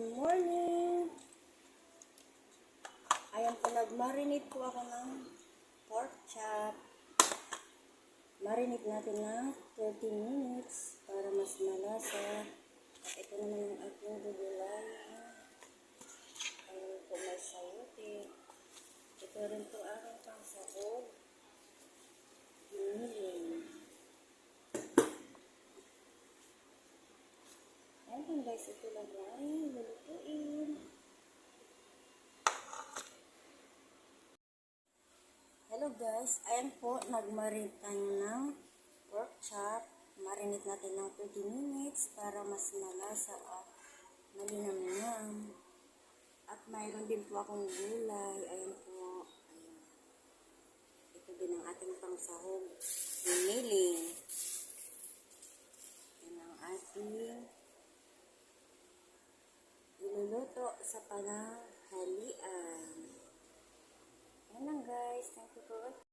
morning! Ayan po, nag-marinate po ako ng pork chop. Marinate natin ng 30 minutes para mas malasa. At ito naman yung ating gugulay. Ayan po, may sayote. Ito rin po aking pangsahog. Giniling. Ayan po guys, ito lang ay lulutuin. Hello guys, ayan po, nag-marinate tayo ng pork chop. Marinate natin ng 30 minutes para mas malasa at malinamnam. At mayroon din po akong gulay. Ayan po, ayan. Ito din ang ating pangsahog. Giniling. Yan ang ating iluluto sa pananghalian. Yan lang guys. Thank you for watching.